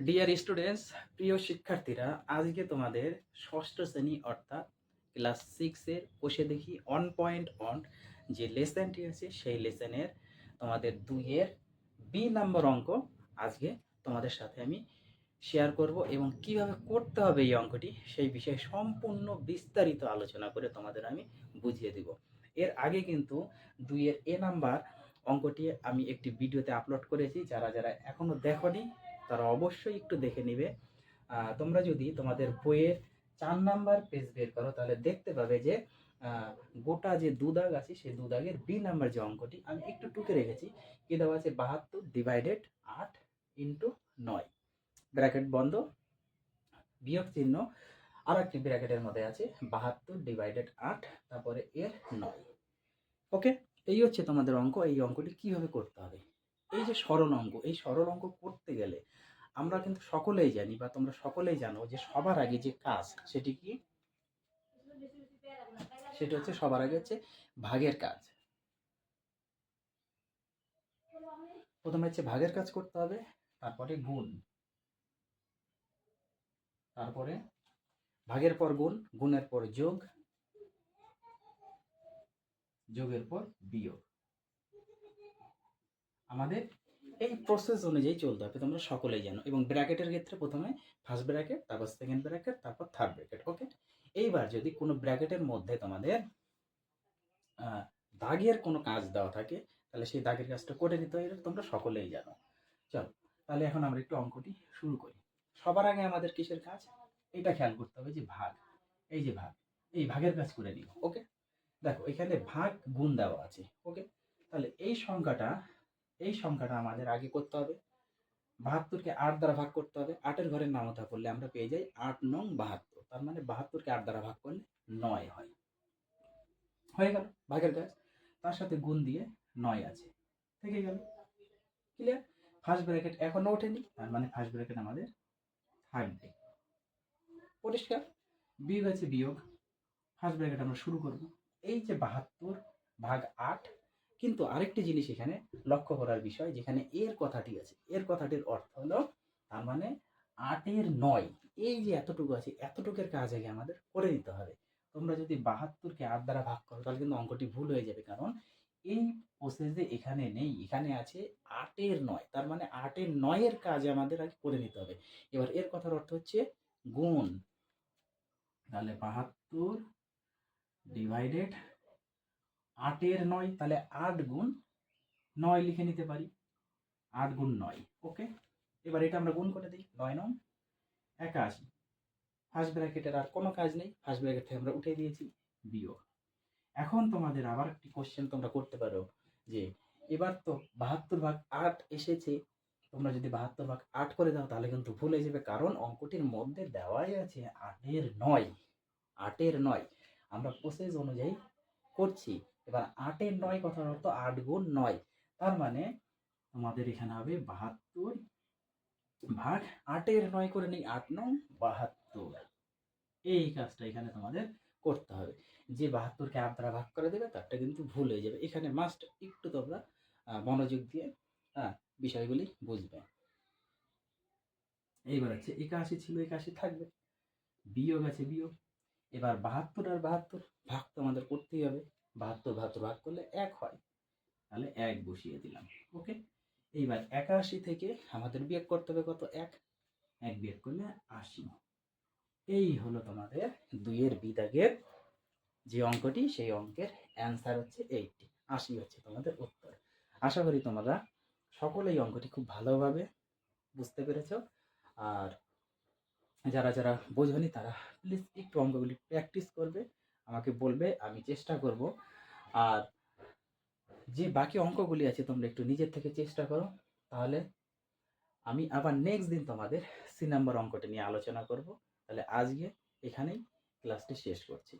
Dear students, প্রিয় শিক্ষার্থীরা, আজকে তোমাদের ষষ্ঠ শ্রেণী অর্থাৎ ক্লাস 6-এর বসে দেখি 1.1 যে লেসনটি আছে সেই লেসনের তোমাদের 2-এর বি নাম্বার অঙ্ক আজকে তোমাদের সাথে আমি শেয়ার করব এবং কিভাবে করতে হবে এই অঙ্কটি সেই বিষয়ে সম্পূর্ণ বিস্তারিত আলোচনা করে তোমাদের আমি বুঝিয়ে দিব। এর আগে কিন্তু 2-এর এ নাম্বার অঙ্কটি আমি একটি ভিডিওতে আপলোড করেছি, যারা যারা এখনও দেখোনি তারা অবশ্যই একটু দেখে নিবে। তোমরা যদি তোমাদের বইয়ের 4 নাম্বার পেজ বের করো তাহলে দেখতে পাবে যে গোটা যে দুদাগ আছে সেই দুদাগের বি নাম্বার যে অঙ্কটি আমি একটু টুকে রেখেছি, কি দেওয়া আছে 72 ডিভাইডেড 8 ইন্টু 9 ব্র্যাকেট বন্ধ, বিয়োগ চিহ্ন আর একটি ব্র্যাকেটের মধ্যে আছে 72 ডিভাইডেড 8 তারপরে এর 9। ওকে, এই হচ্ছে তোমাদের অঙ্ক। এই অঙ্কটি কিভাবে করতে হবে, এই যে সরল অঙ্ক, এই সরল অঙ্ক করতে গেলে আমরা কিন্তু সকলেই জানি বা তোমরা সকলেই জানো যে সবার আগে যে কাজ সেটি কি, সেটা হচ্ছে সবার আগে হচ্ছে ভাগের কাজ। প্রথমে হচ্ছে ভাগের কাজ করতে হবে, তারপরে গুণ, তারপরে ভাগের পর গুণ, গুণের পর যোগ, যোগের পর বিয়োগ। আমাদের এই প্রসেস অনুযায়ী চলতে হবে, তোমরা সকলেই জানো। এবং ব্র্যাকেটের ক্ষেত্রে প্রথমে ফার্স্ট ব্র্যাকেট, তারপর সেকেন্ড ব্র্যাকেট, তারপর থার্ড ব্র্যাকেট। ওকে, এইবার যদি কোনো ব্র্যাকেটের মধ্যে তোমাদের দাগের কোনো কাজ দেওয়া থাকে তাহলে সেই দাগের কাজটা করে নিতে হয়, এটা তোমরা সকলেই জানো। চলো তাহলে এখন আমরা একটু অঙ্কটি শুরু করি। সবার আগে আমাদের কিসের কাজ, এটা খেয়াল করতে হবে যে ভাগ, এই যে ভাগ, এই ভাগের কাজ করে নিও। ওকে, দেখো এখানে ভাগ গুণ দেওয়া আছে। ওকে, তাহলে এই সংখ্যাটা আমাদের আগে করতে হবে। 72-কে 8 দ্বারা ভাগ করতে হবে। 8-এর ঘরের নামতা করলে আমরা পেয়ে যাই 8 নং 72, তার মানে 72-কে 8 দ্বারা ভাগ করলে 9 হয়। হয়ে গেল ভাগের কাজ, তার সাথে গুণ দিয়ে 9 আছে, থেকে গেল। ক্লিয়ার? ফার্স্ট ব্র্যাকেট এখনো ওঠেনি, তার মানে ফার্স্ট ব্র্যাকেট আমাদের থাকবে। পরিষ্কার? বিয়োগ আছে বিয়োগ, ফার্স্ট ব্র্যাকেট আমরা শুরু করব। এই যে 72 ভাগ 8, কিন্তু আরেকটি জিনিস এখানে লক্ষ্য করার বিষয়, যেখানে এর কথাটি আছে, এর কথাটির অর্থ হলো তার মানে 8-এর 9, এই যে এতটুকু আছে এতটুকের কাজ আগে আমাদের করে নিতে হবে। তোমরা যদি 72-কে 8 দ্বারা ভাগ করো তাহলে কিন্তু অঙ্কটি ভুল হয়ে যাবে, কারণ এই প্রসেসে এখানে নেই, এখানে আছে 8-এর 9, তার মানে 8-এর 9-এর কাজ আমাদের আগে করে নিতে হবে। এবার এর কথার অর্থ হচ্ছে গুণ, তাহলে 72 ডিভাইডেড 8-এর 9, তাহলে 8 গুণ 9 লিখে নিতে পারি, 8 গুণ 9। ওকে, এবার এটা আমরা গুণ করে দিই, 9 নং 81। ফার্স্ট ব্র্যাকেটের আর কোনো কাজ নেই, ফার্স্ট ব্র্যাকেট থেকে আমরা উঠে দিয়েছি, বিয়োগ। এখন তোমাদের আবার একটি কোশ্চেন তোমরা করতে পারো যে এবার তো 72 ভাগ 8 এসেছে, তোমরা যদি 72 ভাগ 8 করে দাও তাহলে কিন্তু ভুল হয়ে যাবে, কারণ অঙ্কটির মধ্যে দেওয়াই আছে 8-এর 9, 8-এর 9 আমরা প্রসেস অনুযায়ী করছি। এবার 8-এর 9 কথার অর্থ 8 গুণ 9, তার মানে আমাদের এখানে হবে 72 ভাগ 8-এর 9 করে নিই, 8 নং 72। এই কাজটা এখানে তোমাদের করতে হবে। যে 72-কে 8 দ্বারা ভাগ করে দেবে তারটা কিন্তু ভুল হয়ে যাবে। এখানে মাস্ট একটু তোমরা মনোযোগ দিয়ে বিষয়গুলি বুঝবে। এইবার হচ্ছে 81 ছিল, 81 থাকবে, বিয়োগ আছে বিয়োগ। এবার 72 আর 72 ভাগ তো আমাদের করতেই হবে, 72 ভাগ করলে 1 হয়, তাহলে 1 বসিয়ে দিলাম। ওকে, এইবার 81 থেকে আমাদের বিয়োগ করতে হবে কত, 1 বিয়োগ করলে 80। এই হলো তোমাদের 2-এর বিদাগের যে অঙ্কটি, সেই অঙ্কের অ্যান্সার হচ্ছে 80, 80 হচ্ছে তোমাদের উত্তর। আশা করি তোমরা সকলেই অঙ্কটি খুব ভালোভাবে বুঝতে পেরেছ। আর যারা যারা বোঝনি তারা প্লিজ একটু অঙ্কগুলি প্র্যাকটিস করবে, আমাকে বলবে, আমি চেষ্টা করব। আর যে বাকি অঙ্কগুলি আছে তোমরা একটু নিজের থেকে চেষ্টা করো, তাহলে আমি আবার নেক্সট দিন তোমাদের সি নাম্বার অঙ্কটা নিয়ে আলোচনা করব। তাহলে আজকে এখানেই ক্লাসটি শেষ করছি।